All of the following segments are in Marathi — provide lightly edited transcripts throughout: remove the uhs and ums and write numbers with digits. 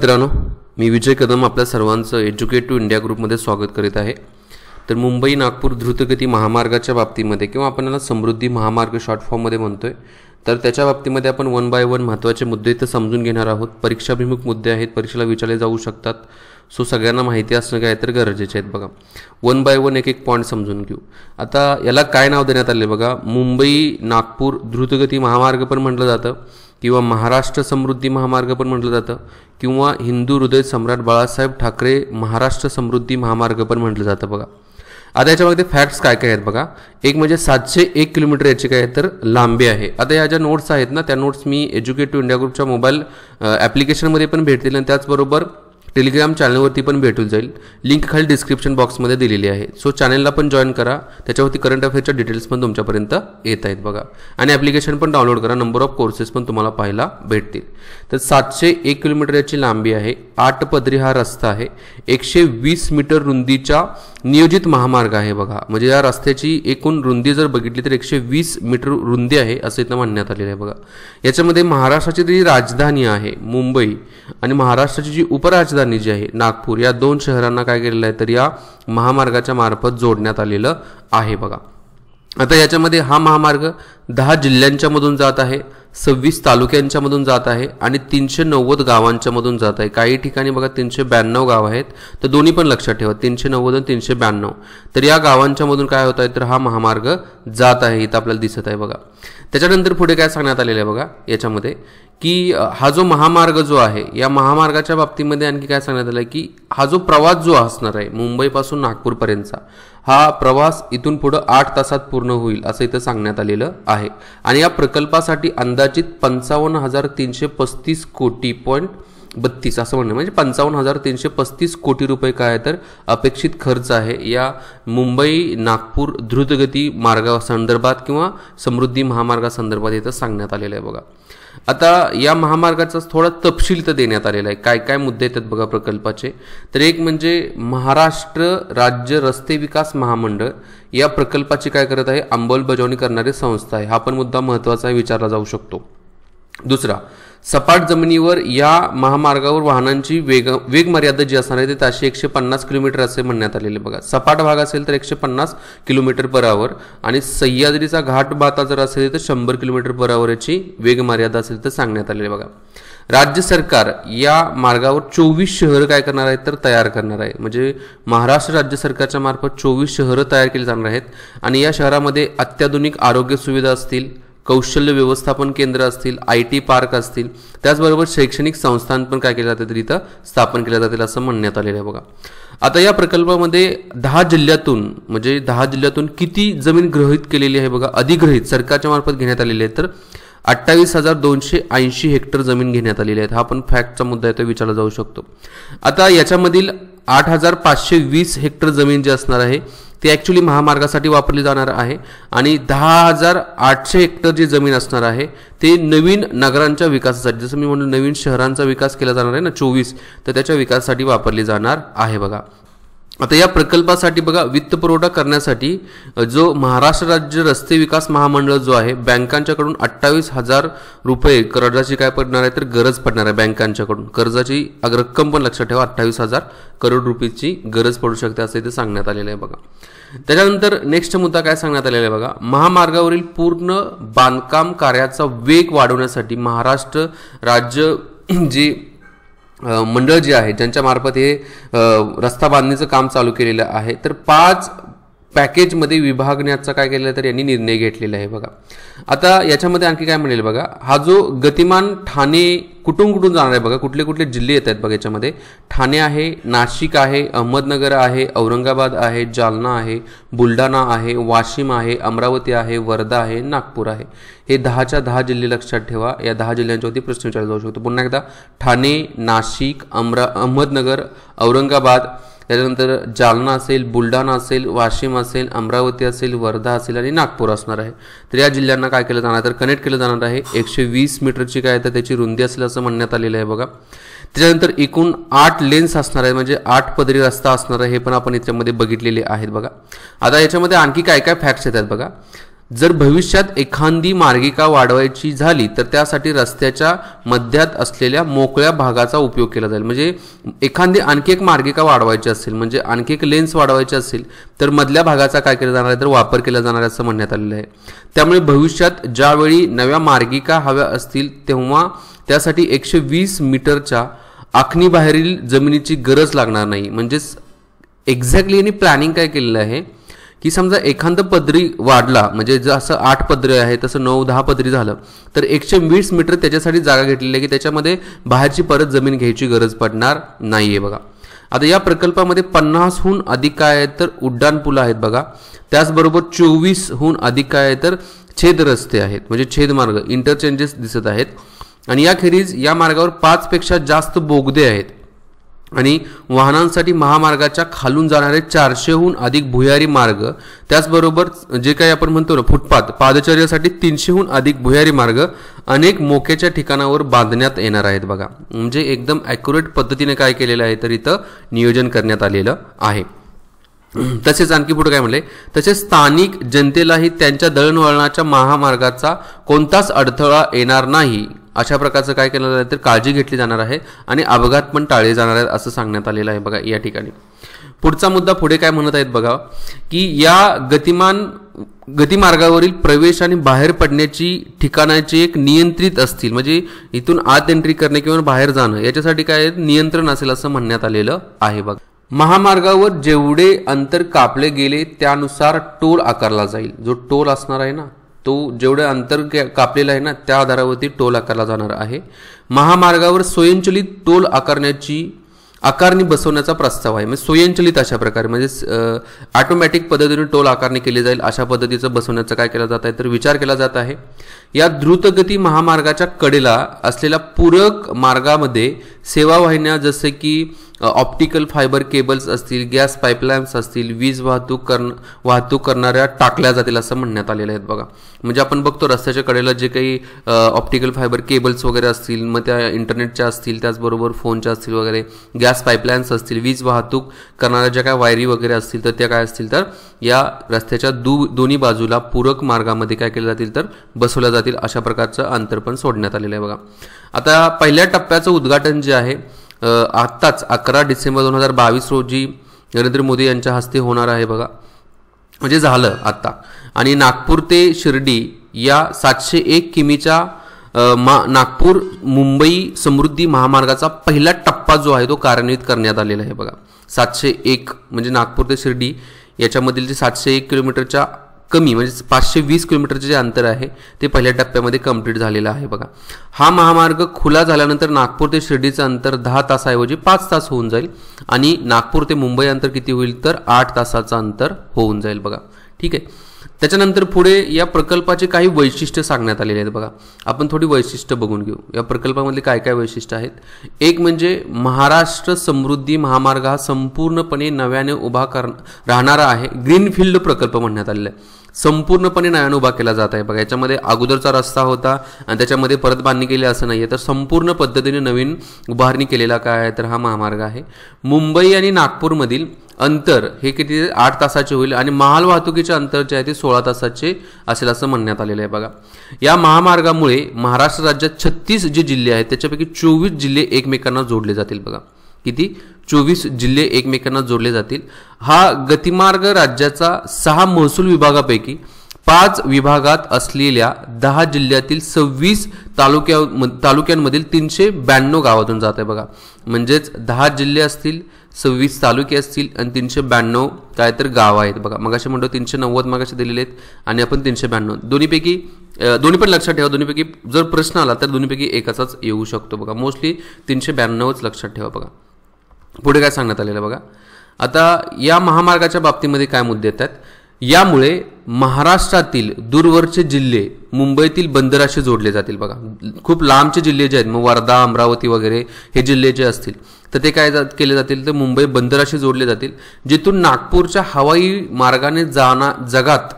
मित्रांनो, मी विजय कदम आपल्या सर्वांचं एज्युकेट टू इंडिया ग्रुपमध्ये स्वागत करीत आहे। तर मुंबई नागपूर द्रुतगती महामार्गाच्या बाबतीमध्ये किंवा आपण याला समृद्धी महामार्ग शॉर्ट फॉर्ममध्ये म्हणतोय, तर त्याच्या बाबतीमध्ये आपण वन बाय वन महत्त्वाचे मुद्दे इथं समजून घेणार आहोत। परीक्षाभिमुख मुद्दे आहेत, परीक्षेला विचारले जाऊ शकतात, सो सगळ्यांना माहिती असणं काय तर गरजेचे आहेत। बघा, वन बाय वन एक एक पॉईंट समजून घेऊ। आता याला काय नाव देण्यात आले बघा, मुंबई नागपूर द्रुतगती महामार्ग पण म्हटलं जातं किंवा महाराष्ट्र समृद्धी महामार्ग पण म्हटलं जातं किंवा हिंदू हृदय सम्राट बाळासाहेब ठाकरे महाराष्ट्र समृद्धी महामार्ग पण म्हटलं जातं। बघा, आता याच्यामध्ये फॅक्ट्स काय काय आहेत बघा। एक म्हणजे 701 किलोमीटर याची काय तर लांबी आहे। आता या ज्या नोट्स आहेत ना, त्या नोट्स मी एज्युकेट टू इंडिया ग्रुपच्या मोबाईल ॲप्लिकेशनमध्ये पण भेटतील आणि त्याचबरोबर टेलिग्राम चॅनलवरती पण भेटून जाईल। लिंक खाली डिस्क्रिप्शन बॉक्समध्ये दिलेली आहे, सो चॅनलला पण जॉईन करा, त्याच्यावरती करंट अफेअर्सच्या डिटेल्स पण तुमच्यापर्यंत येत आहेत बघा। आणि ॲप्लिकेशन पण डाउनलोड करा, नंबर ऑफ कोर्सेस पण तुम्हाला पाहायला भेटतील। तर 701 किलोमीटर याची लांबी आहे, 8 पदरी हा रस्ता आहे, 120 मीटर रुंदीचा नियोजित महामार्ग आहे बघा। म्हणजे या रस्त्याची एकूण रुंदी जर बघितली तर 120 मीटर रुंदी आहे असं इथं म्हणण्यात आलेलं आहे बघा। याच्यामध्ये महाराष्ट्राची जी राजधानी आहे मुंबई आणि महाराष्ट्राची जी उपराजधानी जी आहे नागपूर, या दोन शहरांना काय केलेलं आहे तर या महामार्गाच्या मार्फत जोडण्यात आलेलं आहे बघा। आता याच्यामध्ये हा महामार्ग 10 जिल्ह्यांच्या मधून जात आहे, 26 तालुक्यांच्या मधून जात आहे आणि 390 गावांच्या मधून जात आहे। काही ठिकाणी बघा 392 गाव आहेत, तर दोन्ही पण लक्षात ठेवा, 390 आणि 392। तर या गावांच्या मधून काय होत आहे तर हा महामार्ग जात आहे, इथं आपल्याला दिसत आहे बघा। त्याच्यानंतर पुढे काय सांगण्यात आलेलं आहे बघा याच्यामध्ये की हा जो महामार्ग जो आहे, या महामार्गाच्या बाबतीमध्ये आणखी काय सांगण्यात आलं की हा जो प्रवास जो असणार आहे मुंबईपासून नागपूरपर्यंतचा, हा प्रवास इथून पुढे 8 तासात पूर्ण होईल असं इथं सांगण्यात आलेलं आहे। आणि या प्रकल्पासाठी अंदाजित 55,335 कोटी .32 असं म्हणणं, म्हणजे 55,335 कोटी रुपये काय तर अपेक्षित खर्च आहे या मुंबई नागपूर द्रुतगती मार्गासंदर्भात किंवा समृद्धी महामार्गासंदर्भात इथं सांगण्यात आलेलं आहे बघा। आता या महामार्गाचा थोडा तपशील तर देण्यात आलेला आहे, काय काय मुद्दे येतात बघा प्रकल्पाचे। तर एक म्हणजे महाराष्ट्र राज्य रस्ते विकास महामंडळ या प्रकल्पाची काय करत आहे, अंमलबजावणी करणारी संस्था आहे, हा पण मुद्दा महत्त्वाचा विचारला जाऊ शकतो। दुसरा, सपाट जमिनीवर या महामार्गावर वाहनांची वेग मर्यादा जी असणार आहे ते ताशी 150 किलोमीटर असे म्हणण्यात आलेले बघा। सपाट भाग असेल तर 150 किलोमीटर पर आवर आणि सह्याद्रीचा घाट भाग जर असेल तर 100 किलोमीटर पर आवर याची वेग मर्यादा असेल तर सांगण्यात आलेले बघा। राज्य सरकार या मार्गावर 24 शहरं काय करणार आहेत तर तयार करणार आहे, म्हणजे महाराष्ट्र राज्य सरकारच्या मार्फत 24 शहरं तयार केली जाणार आहेत आणि या शहरामध्ये अत्याधुनिक आरोग्य सुविधा असतील, कौशल्य व्यवस्थापन केंद्र असतील, IT पार्क असतील, त्याचबरोबर शैक्षणिक संस्थान पण काय केले जाते तर इथं स्थापन केले जातील असं म्हणण्यात आलेलं आहे बघा। आता या प्रकल्पामध्ये 10 जिल्ह्यातून किती जमीन गृहीत केलेली आहे बघा, अधिग्रहित सरकारच्या मार्फत घेण्यात आलेली आहे तर 28,280 हेक्टर जमीन घेण्यात आलेली आहे। हा पण फॅक्टचा मुद्दा आहे, तो विचारला जाऊ शकतो। आता याच्यामधील 8,520 हेक्टर जमीन जी असणार आहे ती ॲक्च्युली महामार्गासाठी वापरली जाणार आहे आणि 10,800 हेक्टर जी जमीन असणार आहे ते नवीन नगरांच्या विकासासाठी, जसं मी म्हणलो नवीन शहरांचा विकास केला जाणार आहे ना 24, तर त्याच्या विकासासाठी वापरली जाणार आहे बघा। आता या प्रकल्पासाठी बघा वित्तपुरवठा करण्यासाठी जो महाराष्ट्र राज्य रस्ते विकास महामंडळ जो आहे, बँकांच्याकडून 28,000 रुपये कर्जाची काय पडणार आहे तर गरज पडणार आहे बँकांच्याकडून। कर्जाची रक्कम पण लक्षात ठेवा, 28,000 करोड रुपयाची गरज पडू शकते असं इथे सांगण्यात आलेलं आहे बघा। त्याच्यानंतर नेक्स्ट मुद्दा काय सांगण्यात आलेला आहे बघा, महामार्गावरील पूर्ण बांधकाम कार्याचा वेग वाढवण्यासाठी महाराष्ट्र राज्य जी मंडळ जे आहे ज्यांच्या मार्फत हे रस्ता बांधणीचं काम चालू केलेलं आहे, तर 5 पॅकेजमध्ये विभागण्याचा काय केलेला तर यांनी निर्णय घेतलेला आहे बघा। आता याच्यामध्ये आणखी काय म्हणेल बघा, हा जो गतिमान ठाणे कुठून जाणार आहे बघा, कुठले कुठले जिल्हे येत आहेत बघा याच्यामध्ये, ठाणे आहे, नाशिक आहे, अहमदनगर आहे, औरंगाबाद आहे, जालना आहे, बुलढाणा आहे, वाशिम आहे, अमरावती आहे, वर्धा आहे, नागपूर आहे। हे 10च्या 10 जिल्हे लक्षात ठेवा, या 10 जिल्ह्यांच्यावरती प्रश्न विचारला जाऊ शकतो। पुन्हा एकदा, ठाणे, नाशिक, अहमदनगर, औरंगाबाद, त्याच्यानंतर जालना असेल, बुलढाणा असेल, वाशिम असेल, अमरावती असेल, वर्धा असेल आणि नागपूर असणार आहे। तर या जिल्ह्यांना काय केलं जाणार तर कनेक्ट केलं जाणार आहे। 120 मीटरची काय तर त्याची रुंदी असेल असं म्हणण्यात आलेलं आहे बघा। त्याच्यानंतर एकूण 8 लेन्स असणार आहे, म्हणजे 8 पदरी रस्ता असणार आहे, हे पण आपण याच्यामध्ये बघितलेले आहेत बघा। आता याच्यामध्ये आणखी काय काय फॅक्ट्स येतात बघा। जर भविष्यात एखादी मार्गिका वाढवायची झाली तर त्यासाठी रस्त्याच्या मध्यात असलेल्या मोकळ्या भागाचा उपयोग केला जाईल. म्हणजे एखादी आणखी एक मार्गिका वाढवायची असेल, म्हणजे आणखी एक लेन्स वाढवायची असेल तर मधल्या भागाचा काय केला जाणार आहे तर वापर केला जाणार आहे असं म्हणण्यात आलेलं आहे. त्यामुळे भविष्यात ज्यावेळी नव्या मार्गिका हव्या असतील तेव्हा त्यासाठी 120 मीटरच्या आखणीबाहेरील जमिनीची गरज लागणार नाही. म्हणजेच एक्झॅक्टली यांनी प्लॅनिंग काय केलेलं आहे की समजा एखादं पदरी वाढला, म्हणजे जसं 8 पदरी आहे तसं 9-10 पदरी झालं तर 120 मीटर त्याच्यासाठी जागा घेतलेली आहे की त्याच्यामध्ये बाहेरची परत जमीन घ्यायची गरज पडणार नाहीये बघा. आता या प्रकल्पामध्ये 50हून अधिक काय आहेत तर उड्डाणपूल आहेत बघा. त्याचबरोबर 24हून अधिक काय आहे तर छेद रस्ते आहेत, म्हणजे छेदमार्ग इंटरचेंजेस दिसत आहेत. आणि याखेरीज या मार्गावर 5 पेक्षा जास्त बोगदे आहेत आणि वाहनांसाठी महामार्गाच्या खालून जाणारे 400हून अधिक भुयारी मार्ग, त्याचबरोबर जे काही आपण म्हणतो ना फुटपाथ, पादचार्यासाठी 300हून अधिक भुयारी मार्ग अनेक मोक्याच्या ठिकाणावर बांधण्यात येणार आहेत बघा. म्हणजे एकदम ॲक्युरेट पद्धतीने काय केलेलं आहे तर इथं नियोजन करण्यात आलेलं आहे. तसेच आणखी पुढे काय म्हणले, तसेच स्थानिक जनतेलाही त्यांच्या दळणवळणाच्या महामार्गाचा कोणताच अडथळा येणार नाही अशा प्रकारचं काय केलं जाईल तर काळजी घेतली जाणार आहे आणि अपघात पण टाळले जाणार आहेत असं सांगण्यात आलेलं आहे बघा या ठिकाणी. पुढचा मुद्दा पुढे काय म्हणत आहेत बघा की या गतिमार्गावरील प्रवेश आणि बाहेर पडण्याची ठिकाणाचे एक नियंत्रित असतील, म्हणजे इथून आत एंट्री करणे किंवा बाहेर जाणं याच्यासाठी काय नियंत्रण असेल असं म्हणण्यात आलेलं आहे बघा. महामार्गावर जेवढे अंतर कापले गेले त्यानुसार टोल आकारला जाईल. जो टोल असणार आहे ना तो जेवढे अंतर कापलेलं आहे ना त्या आधारावरती टोल आकारला जाणार आहे. महामार्गावर स्वयंचलित टोल आकारणी बसवण्याचा प्रस्ताव आहे. म्हणजे स्वयंचलित अशा प्रकारे म्हणजे ऑटोमॅटिक पद्धतीने टोल आकारणी केली जाईल अशा पद्धतीचं बसवण्याचा काय केला जात आहे तर विचार केला जात आहे. या द्रुतगती महामार्गाच्या कडेला असलेल्या पूरक मार्गामध्ये सेवा वाहिन्या जसे की ऑप्टिकल फायबर केबल्स असतील, गॅस पाईपलाईन्स असतील, वीज वाहतूक करणाऱ्या टाकल्या जातील असं म्हणण्यात आलेलं आहे बघा. म्हणजे आपण बघतो रस्त्याच्या कडेला जे काही ऑप्टिकल फायबर केबल्स वगैरे असतील, मग त्या इंटरनेटच्या असतील, त्याचबरोबर फोनच्या असतील वगैरे, गॅस पाईपलाईन्स असतील, वीज वाहतूक करणाऱ्या ज्या काय वायरी वगैरे असतील तर त्या काय असतील तर या रस्त्याच्या दोन्ही बाजूला पूरक मार्गामध्ये काय केले जातील तर बसवल्या जातील अशा प्रकारचं अंतर पण सोडण्यात आलेलं आहे बघा. आता पहिल्या टप्प्याचं उद्घाटन जे आहे आत्ताच 11 डिसेंबर 2022 रोजी नरेंद्र मोदी यांच्या हस्ते होणार आहे बघा. म्हणजे झालं आत्ता. आणि नागपूर ते शिर्डी या 701 किमीच्या नागपूर मुंबई समृद्धी महामार्गाचा पहिला टप्पा जो आहे तो कार्यान्वित करण्यात आलेला आहे बघा. 701 म्हणजे नागपूर ते शिर्डी याच्यामधील जे 701 किलोमीटरच्या कमी म्हणजे 520 किलोमीटरचे जे अंतर आहे ते पहिल्या टप्प्यामध्ये कंप्लीट झालेलं आहे बघा. हा महामार्ग खुला झाल्यानंतर नागपूर ते शिर्डीचं अंतर 10 तासाऐवजी 5 तास होऊन जाईल आणि नागपूर ते मुंबई अंतर किती होईल तर 8 तासाचं अंतर होऊन जाईल बघा. ठीक आहे. त्याच्यानंतर पुढे या प्रकल्पाचे काही वैशिष्ट्य सांगण्यात आलेले आहेत बघा. आपण थोडी वैशिष्ट्य बघून घेऊ या प्रकल्पामधले काय काय वैशिष्ट्य आहेत. एक म्हणजे महाराष्ट्र समृद्धी महामार्ग हा संपूर्णपणे नव्याने उभा राहणारा आहे. ग्रीनफील्ड प्रकल्प म्हणण्यात आलेला आहे. संपूर्णपणे नव्याने उभा केला जात आहे बघा. याच्यामध्ये अगोदरचा रस्ता होता आणि त्याच्यामध्ये परत बांधणी केली असं नाहीये, तर संपूर्ण पद्धतीने नवीन उभारणी केलेला काय आहे तर हा महामार्ग आहे. मुंबई आणि नागपूरमधील अंतर हे किती 8 तासाचे होईल आणि माल वाहतुकीचे अंतर जे आहे ते 16 तासाचे असेल असं म्हणण्यात आलेलं आहे बघा. या महामार्गामुळे महाराष्ट्र राज्यात 36 जे जिल्हे आहेत त्याच्यापैकी 24 जिल्हे एकमेकांना जोडले जातील बघा. किती 24 जिल्हे एकमेकांना जोडले जातील. हा गतिमार्ग राज्याचा 6 महसूल विभागापैकी 5 विभागात असलेल्या 10 जिल्ह्यातील 26 तालुक्यांमधील 392 गावातून जात आहे बघा. म्हणजेच 10 जिल्हे असतील, 26 तालुके असतील आणि 392 काय तर गाव आहेत बघा. मगाशी म्हणतो 390 मगाशी दिलेले आहेत आणि आपण 392 दोन्ही पण लक्षात ठेवा. दोन्हीपैकी जर प्रश्न आला तर दोन्हीपैकी एकाचाच येऊ शकतो बघा. मोस्टली 392च लक्षात ठेवा बघा. पुढे काय सांगण्यात आलेलं बघा. आता या महामार्गाच्या बाबतीमध्ये काय मुद्दे येतात. यामुळे महाराष्ट्रातील दूरवरचे जिल्हे मुंबईतील बंदराशी जोडले जातील बघा. खूप लांबचे जिल्हे जे आहेत मग वर्धा, अमरावती वगैरे हे जिल्हे जे असतील तर ते काय केले जातील तर मुंबई बंदराशी जोडले जातील, जिथून नागपूरच्या हवाई मार्गाने जगात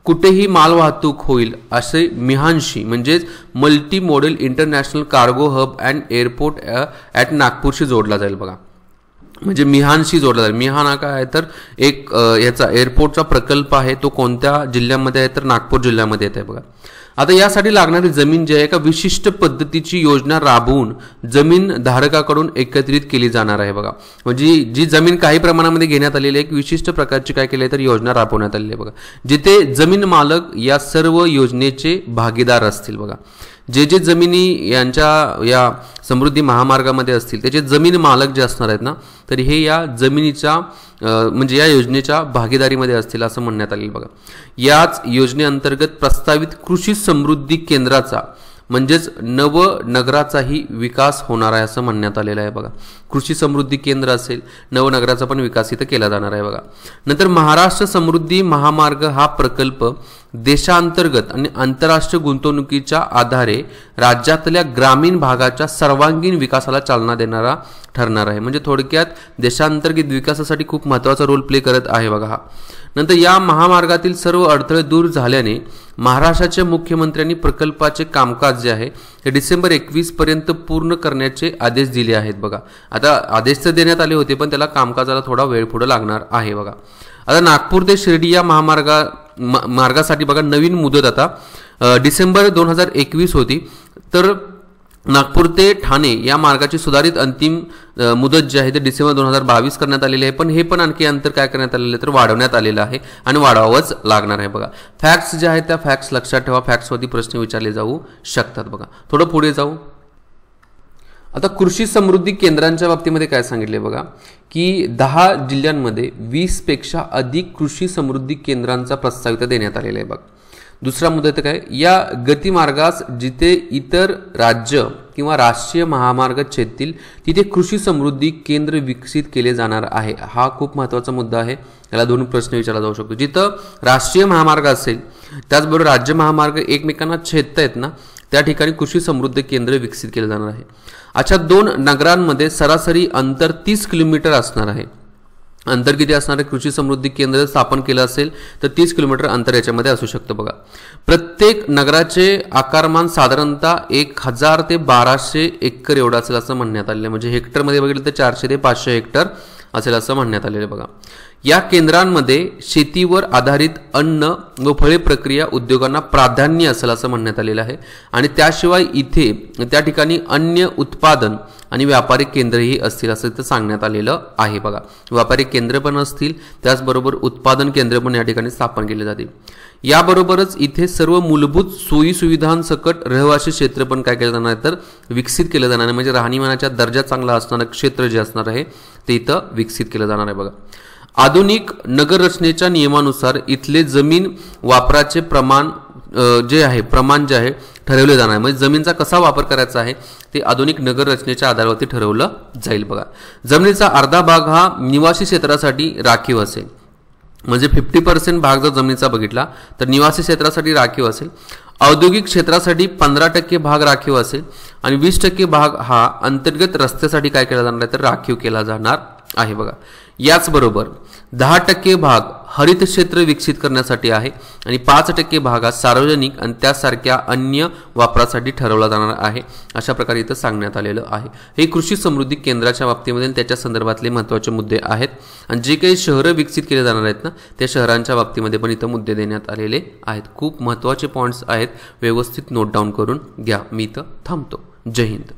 कुठेही मालवाहतूक होईल असे मिहानशी म्हणजेच multi modal international cargo hub and airport at नागपूरशी जोडला जाईल बघा. म्हणजे मिहानशी जोडला जाईल. मिहान हा काय आहे तर एक याचा एअरपोर्टचा प्रकल्प आहे. तो कोणत्या जिल्ह्यामध्ये आहे तर नागपूर जिल्ह्यामध्ये येत आहे बघा. आता यासाठी लागणारी जमीन जी आहे एका विशिष्ट पद्धतीची योजना राबवून जमीन धारकाकडून एकत्रित केली जाणार आहे बघा. म्हणजे जी जमीन काही प्रमाणामध्ये घेण्यात आलेली आहे, एक विशिष्ट प्रकारची काय केली आहे तर योजना राबवण्यात आलेली आहे बघा. जिथे जमीन मालक या सर्व योजनेचे भागीदार असतील बघा. जे जे जमिनी यांच्या या समृद्धी महामार्गामध्ये असतील त्याचे जमीन मालक जे असणार आहेत ना, तर हे या जमिनीच्या म्हणजे या योजनेच्या भागीदारीमध्ये असतील असं म्हणण्यात आलेलं बघा. याच योजनेअंतर्गत प्रस्तावित कृषी समृद्धी केंद्राचा म्हणजेच नवनगराचाही विकास होणार आहे असं म्हणण्यात आलेलं आहे बघा. कृषी समृद्धी केंद्र असेल, नवनगराचा पण विकास इथं केला जाणार आहे बघा. नंतर महाराष्ट्र समृद्धी महामार्ग हा प्रकल्प देशांतर्गत आणि आंतरराष्ट्रीय गुंतवणुकीच्या आधारे राज्यातल्या ग्रामीण भागाच्या सर्वांगीण विकासाला चालना देणारा ठरणार आहे. म्हणजे थोडक्यात देशांतर्गत विकासासाठी खूप महत्त्वाचा रोल प्ले करत आहे बघा हा. नंतर या महामार्गातील सर्व अडथळे दूर झाल्याने महाराष्ट्राच्या मुख्यमंत्र्यांनी प्रकल्पाचे कामकाज जे आहे ते डिसेंबर 21 पर्यंत पूर्ण करण्याचे आदेश दिले आहेत बघा. आता आदेश तर देण्यात आले होते पण त्याला कामकाजाला थोडा वेळ पुढे लागणार आहे बघा. आता नागपूर ते शिर्डी या मार्गासाठी बघा नवीन मुदत आता डिसेंबर 2021 होती. तर नागपूर ते ठाणे या मार्गाची सुधारित अंतिम मुदत जी आहे ते डिसेंबर 2022 करण्यात आलेली आहे. पण हे पण आणखी अंतर काय करण्यात आलेलं आहे तर वाढवण्यात आलेलं आहे आणि वाढवावंच लागणार आहे बघा. फॅक्ट्स जे आहेत त्या फॅक्ट्स लक्षात ठेवा. फॅक्ट्सवरती प्रश्न विचारले जाऊ शकतात बघा. थोडं पुढे जाऊ. आता कृषी समृद्धी केंद्रांच्या बाबतीमध्ये काय सांगितले बघा की 10 जिल्ह्यांमध्ये 20 पेक्षा अधिक कृषी समृद्धी केंद्रांचा प्रस्तावित देण्यात आलेला आहे बघ. दुसरा मुद्दा तर काय, या गतिमार्गास जिथे इतर राज्य किंवा राष्ट्रीय महामार्ग छेदतील तिथे कृषी समृद्धी केंद्र विकसित केले जाणार आहे. हा खूप महत्त्वाचा मुद्दा आहे. याला दोन प्रश्न विचारला जाऊ शकतो. जिथं राष्ट्रीय महामार्ग असेल त्याचबरोबर राज्य महामार्ग एकमेकांना छेदतायत ना, त्या ठिकाणी कृषी समृद्धी केंद्र विकसित केले जाणार आहे. अच्छा, 2 नगरांमध्ये सरासरी अंतर 30 किलोमीटर असणार आहे. अंतर किती असणार आहे? कृषी समृद्धी केंद्र स्थापन केलं असेल तर 30 किलोमीटर अंतर याच्यामध्ये असू शकतं बघा. प्रत्येक नगराचे आकारमान साधारणतः 1000 ते 1200 एकर एवढं असेल असं म्हणण्यात आलेलं आहे. म्हणजे हेक्टरमध्ये बघितलं तर 400 ते 500 हेक्टर असेल असं म्हणण्यात आलेलं बघा. या केंद्रांमध्ये शेतीवर आधारित अन्न व फळे प्रक्रिया उद्योगांना प्राधान्य असेल असं म्हणण्यात आलेलं आहे. आणि त्याशिवाय इथे त्या ठिकाणी अन्य उत्पादन आणि व्यापारिक केंद्रही असतील असं इथं सांगण्यात आलेलं आहे बघा. व्यापारिक केंद्र पण असतील, त्याचबरोबर उत्पादन केंद्र पण या ठिकाणी स्थापन केले जातील. याबरोबरच इथे सर्व मूलभूत सोयी सुविधांसकट रहिवासी क्षेत्र पण काय केलं जाणार आहे तर विकसित केलं जाणार आहे. म्हणजे राहणीमानाचा दर्जा चांगला असणारं क्षेत्र जे असणार आहे ते इथं विकसित केलं जाणार आहे बघा. आधुनिक नगर रचनेच्या नियमानुसार इथले जमीन वापराचे प्रमाण जे आहे ठरवले जाणार आहे. म्हणजे जमीनचा कसा वापर करायचा आहे ते आधुनिक नगर रचनेच्या आधारावरती ठरवलं जाईल बघा. जमिनीचा अर्धा भाग हा निवासी क्षेत्रासाठी राखीव असेल. म्हणजे 50% भाग जर जमिनीचा बघितला तर निवासी क्षेत्रासाठी राखीव असेल. औद्योगिक क्षेत्रासाठी 15% भाग राखीव असेल आणि 20% भाग हा अंतर्गत रस्त्यासाठी काय केला जाणार आहे तर राखीव केला जाणार आहे बघा. याचबरोबर 10% भाग हरित क्षेत्र विकसित करण्यासाठी आहे आणि 5% भाग हा सार्वजनिक आणि त्यासारख्या अन्य वापरासाठी ठरवला जाणार आहे. अशा प्रकारे इथं सांगण्यात आलेलं आहे. हे कृषी समृद्धी केंद्राच्या बाबतीमध्ये त्याच्या संदर्भातले महत्त्वाचे मुद्दे आहेत. आणि जे काही शहरं विकसित केले जाणार आहेत ना, त्या शहरांच्या बाबतीमध्ये पण इथं मुद्दे देण्यात आलेले आहेत. खूप महत्त्वाचे पॉईंट्स आहेत, व्यवस्थित नोट डाऊन करून घ्या. मी इथं थांबतो. जय हिंद.